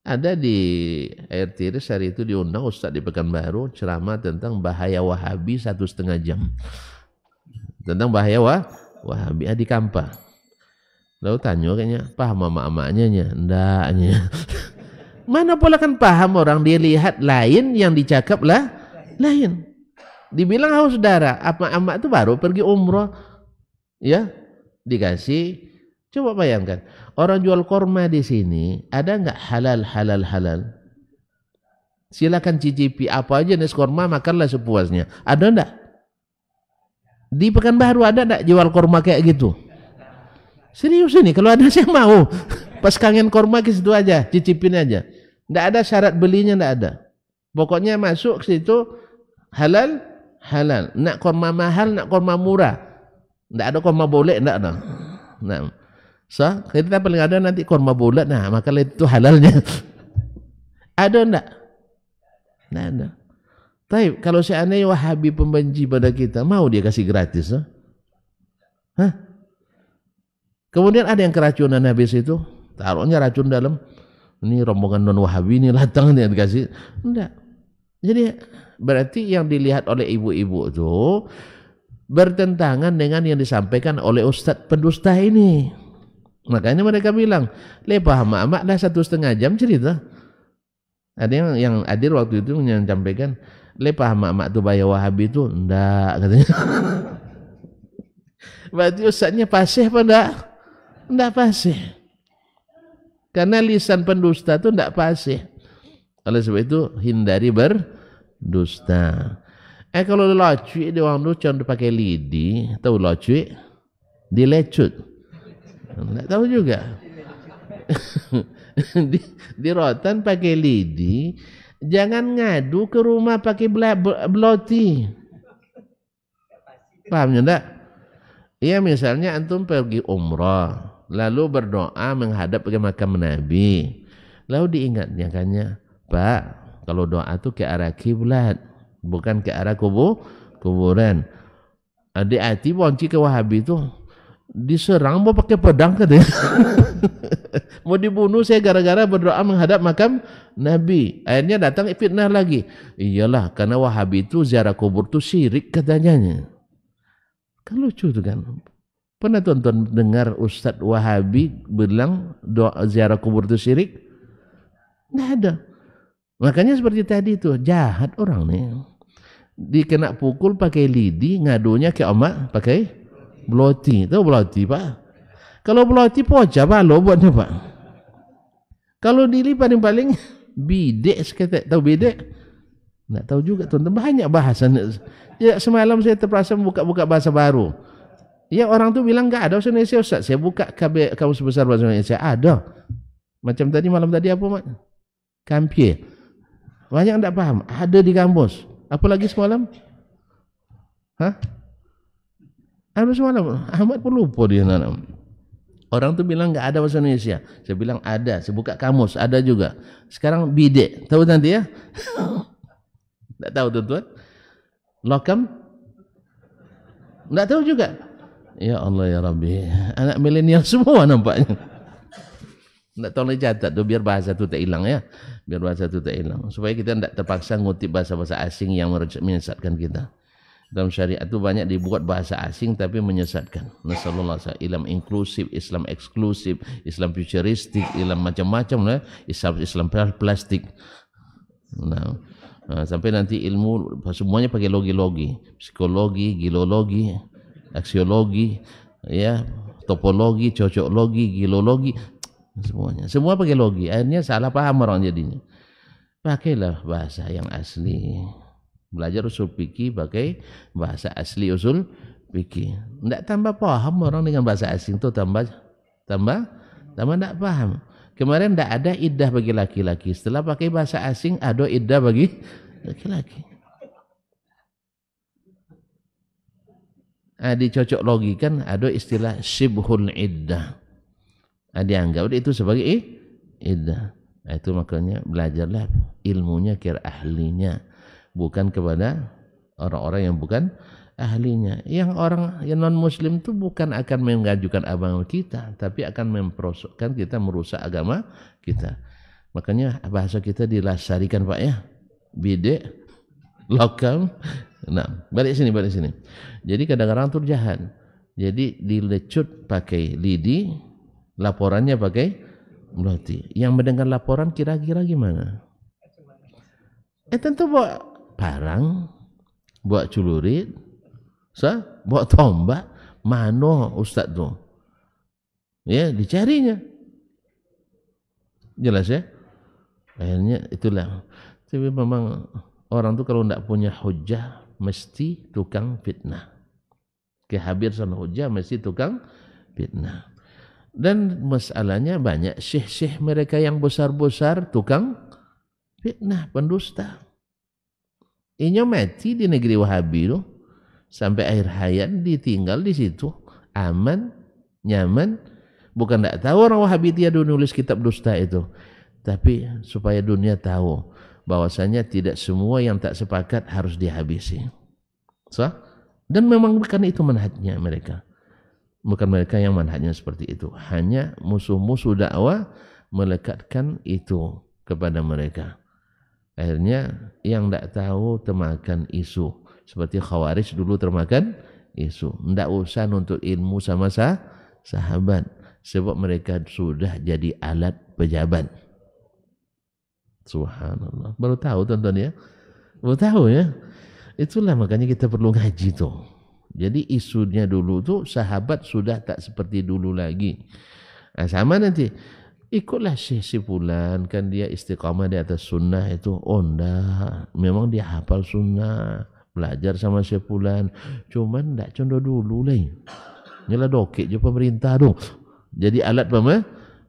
Ada di Air Tiris hari itu diundang Ustadz di Pekanbaru ceramah tentang bahaya Wahabi 1,5 jam. Tentang bahaya Wahabi di Kampa. Lalu tanya kayaknya, paham emak-emaknya nya? Ndaknya. Mana pula kan paham orang, dia lihat lain, yang dicakap lah lain. Dibilang harus saudara, emak-emak itu baru pergi umroh. Ya, dikasih. Coba bayangkan, orang jual korma di sini, ada nggak halal? Silakan cicipi apa aja jenis korma, makanlah sepuasnya. Ada nggak? Di Pekanbaru ada nggak jual korma kayak gitu? Serius ini, kalau ada saya mau. Pas kangen korma ke situ aja, cicipin aja. Nggak ada syarat belinya, nggak ada. Pokoknya masuk ke situ halal. Nak korma mahal, nak korma murah. Nggak ada korma boleh, nggak ada. Nah. So, kita paling ada nanti korma bulat, nah maka itu halalnya. Ada enggak? Nggak ada. Tapi kalau seandainya Wahabi pembenci pada kita, mau dia kasih gratis? Hah? Kemudian ada yang keracunan habis itu, taruhnya racun dalam, ini rombongan non Wahabi ini latang dia dikasih. Enggak. Jadi berarti yang dilihat oleh ibu-ibu itu bertentangan dengan yang disampaikan oleh ustadz pendusta ini. Makanya mereka bilang, paham mak dah 1,5 jam cerita. Ada yang hadir waktu itu menyampaikan, paham mak tuh bahaya Wahabi itu, enggak katanya. Berarti ustadznya pasih apa enggak? Enggak pasih. Karena lisan pendusta itu enggak pasih. Oleh sebab itu hindari berdusta. Kalau locui di orang lucu pakai lidi, tahu locui? Dilecut. Nggak tahu juga. di rotan pakai lidi, jangan ngadu ke rumah pakai beloti. Pahamnya enggak? Iya, misalnya antum pergi umrah, lalu berdoa menghadap ke makam Nabi. Lalu diingatnya kannya, Pak, kalau doa itu ke arah kiblat, bukan ke arah kuburan. Hati-hati bonci ke Wahabi itu diserang mau pakai pedang katanya. Mau dibunuh saya gara-gara berdoa menghadap makam Nabi. Akhirnya datang fitnah lagi. Iyalah, karena Wahabi itu ziarah kubur itu syirik katanya. Kan lucu tuh kan. Pernah tonton dengar Ustadz Wahabi bilang doa ziarah kubur itu syirik? Nggak ada. Makanya seperti tadi tuh, jahat orang nih. Dikena pukul pakai lidi, ngadunya ke emak pakai beloti. Tahu beloti, Pak? Kalau beloti poca balo buatnya, Pak. Kalau dili paling bidek seketek. Tahu bidek? Nggak tahu juga, tonton. Banyak bahasan. Ya, semalam saya terpaksa buka bahasa baru. Ya, orang tuh bilang nggak ada bahasa Indonesia, Ustaz. Saya buka kamus besar bahasa Indonesia. Ada. Macam tadi malam tadi apa, Mak? Kampie. Banyak nggak paham. Ada di kampus. Apalagi semalam? Hah? Ada semalam. Ahmad pun lupa dia. Orang tuh bilang nggak ada bahasa Indonesia. Saya bilang ada. Saya buka kamus, ada juga. Sekarang bidek. Tahu nanti ya? Nggak tahu tuan-tuan? Lokam? Nggak tahu juga. Ya Allah ya Rabbi. Anak milenial semua nampaknya. Nggak tahu catat tuh biar bahasa itu tak hilang ya. Biar bahasa itu tak hilang. Supaya kita tidak terpaksa ngutip bahasa-bahasa asing yang menyesatkan kita. Dalam syariat itu banyak dibuat bahasa asing tapi menyesatkan. Nasallallahu alaihi wasallam, Islam inklusif, Islam eksklusif, Islam futuristik, Islam macam-macam lah, Islam plastik. Nah, sampai nanti ilmu semuanya pakai logi-logi, psikologi, gilologi, aksiologi, ya, topologi, cocoklogi, gilologi, semuanya. Semua pakai logi. Akhirnya salah paham orang jadinya. Pakailah bahasa yang asli. Belajar usul fikih pakai bahasa asli usul fikih. Tidak tambah paham orang dengan bahasa asing itu tambah tidak paham. Kemarin tidak ada iddah bagi laki-laki. Setelah pakai bahasa asing ada iddah bagi laki-laki. Dicocok logikan ada istilah syibhul iddah. Dianggap itu sebagai iddah. Itu makanya belajarlah ilmunya kira ahlinya. Bukan kepada orang-orang yang bukan ahlinya. Yang orang yang non-muslim itu bukan akan mengajukan agama kita, tapi akan memperosokkan kita, merusak agama kita. Makanya bahasa kita dilasarikan Pak ya, bidek, lokal. Nah, balik sini. Jadi kadang-kadang tuh jahat. Jadi dilecut pakai lidi, laporannya pakai meloti. Yang mendengar laporan kira-kira gimana? Tentu bawa parang, bawa celurit, bawa tombak, mano Ustadz tuh. Ya, dicarinya. Jelas ya? Akhirnya itulah. Tapi memang orang tuh kalau tidak punya hujah mesti tukang fitnah. Kehabir sana hujah mesti tukang fitnah. Dan masalahnya banyak syekh-syekh mereka yang besar-besar tukang fitnah, pendusta. Ini mati di negeri Wahabi loh. Sampai akhir hayat ditinggal di situ. Aman, nyaman. Bukan tidak tahu orang Wahabi dia nulis kitab dusta itu. Tapi supaya dunia tahu bahwasanya tidak semua yang tak sepakat harus dihabisi. Dan memang bukan itu manhajnya mereka. Bukan mereka yang manhajnya seperti itu. Hanya musuh-musuh dakwah melekatkan itu kepada mereka. Akhirnya yang tidak tahu termakan isu. Seperti Khawarij dulu termakan isu. Tidak usah nuntut ilmu sama sahabat. Sebab mereka sudah jadi alat pejabat. Subhanallah. Baru tahu tonton ya. Baru tahu ya. Itulah makanya kita perlu ngaji tuh. Jadi isunya dulu tuh sahabat sudah tak seperti dulu lagi. Nah, sama nanti ikutlah si fulan kan dia istiqamah di atas sunnah itu. Oh enggak, memang dia hafal sunnah, belajar sama si fulan. Cuman enggak contoh dulu lah. Nyalah dokek je pemerintah dong. Jadi alat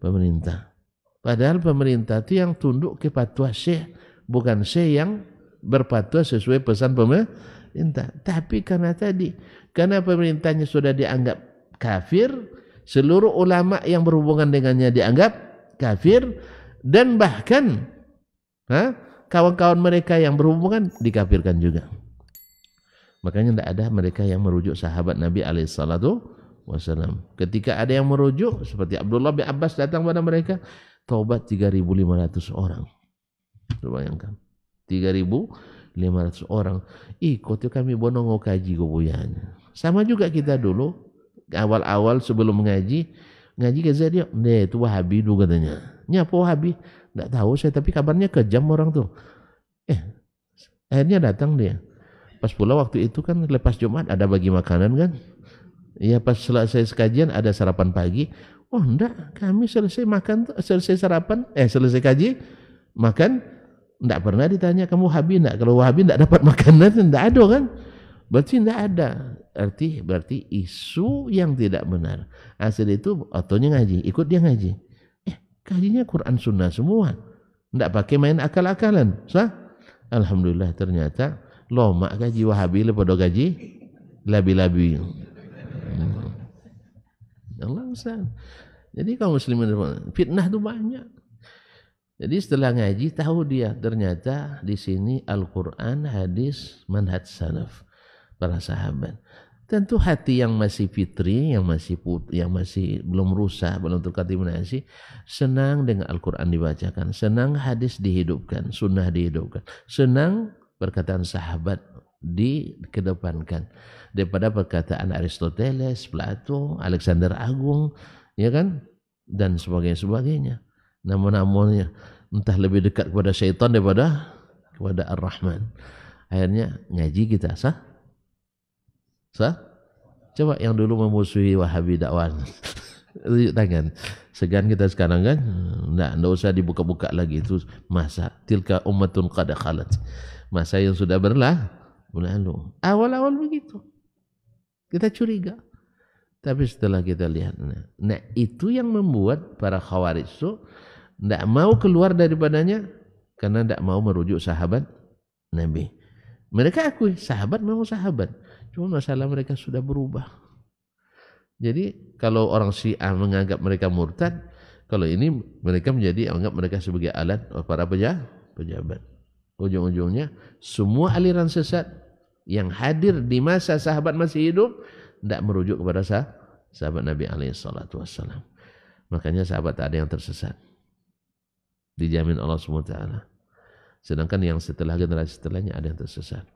pemerintah. Padahal pemerintah itu yang tunduk ke fatwa syekh, bukan syekh yang berfatwa sesuai pesan pemerintah. Tapi karena pemerintahnya sudah dianggap kafir, seluruh ulama yang berhubungan dengannya dianggap kafir, dan bahkan kawan-kawan mereka yang berhubungan dikafirkan juga. Makanya tidak ada mereka yang merujuk sahabat Nabi SAW. Ketika ada yang merujuk, seperti Abdullah bin Abbas datang pada mereka, taubat 3.500 orang. Bayangkan, 3.500 orang ikut kami bonongo kaji kubuyanya. Sama juga kita dulu awal-awal sebelum ngaji ke dia, itu Wahabi dulu katanya. Nyapa Wahabi? Enggak tahu saya, tapi kabarnya kejam orang tuh. Akhirnya datang dia. Pas pula waktu itu kan lepas Jumat ada bagi makanan kan. Iya, pas selesai kajian ada sarapan pagi. Oh enggak, kami selesai makan, selesai sarapan, selesai kaji, makan, enggak pernah ditanya kamu Wahabi enggak. Kalau Wahabi enggak dapat makanan, enggak ada kan. Berarti enggak ada. Berarti isu yang tidak benar. Hasil itu otonya ngaji, ikut dia ngaji. Kajinya Quran Sunnah semua. Enggak pakai main akal-akalan. Alhamdulillah ternyata lomak gaji Wahabi lepas gaji labi-labi. Allah Ustaz. Jadi kaum muslimin fitnah itu banyak. Jadi setelah ngaji tahu dia ternyata di sini Al-Qur'an, hadis, manhaj salaf para sahabat. Tentu hati yang masih fitri, yang masih belum rusak, belum terkontaminasi, senang dengan Al-Qur'an dibacakan, senang hadis dihidupkan, sunnah dihidupkan, senang perkataan sahabat dikedepankan daripada perkataan Aristoteles, Plato, Alexander Agung, ya kan, dan sebagainya. Namun-namunnya entah lebih dekat kepada syaitan daripada kepada Ar-Rahman. Akhirnya ngaji kita sah? Coba yang dulu memusuhi Wahabi dakwah tunjuk tangan. Segan kita sekarang kan? Enggak usah dibuka-buka lagi, itu masa tilka ummatun qad khalat. Masa yang sudah berlalu. Awal-awal begitu. Kita curiga. Tapi setelah kita lihat, nah itu yang membuat para Khawarij itu tidak mau keluar daripadanya karena tidak mau merujuk sahabat Nabi. Mereka akui sahabat memang sahabat. Cuma masalah mereka sudah berubah. Jadi kalau orang Syiah menganggap mereka murtad, kalau ini mereka anggap mereka sebagai alat para pejabat. Ujung-ujungnya semua aliran sesat yang hadir di masa sahabat masih hidup tidak merujuk kepada sahabat Nabi alaihissalatu wassalam. Makanya sahabat tak ada yang tersesat. dijamin Allah SWT. Sedangkan yang setelah generasi setelahnya ada yang tersesat.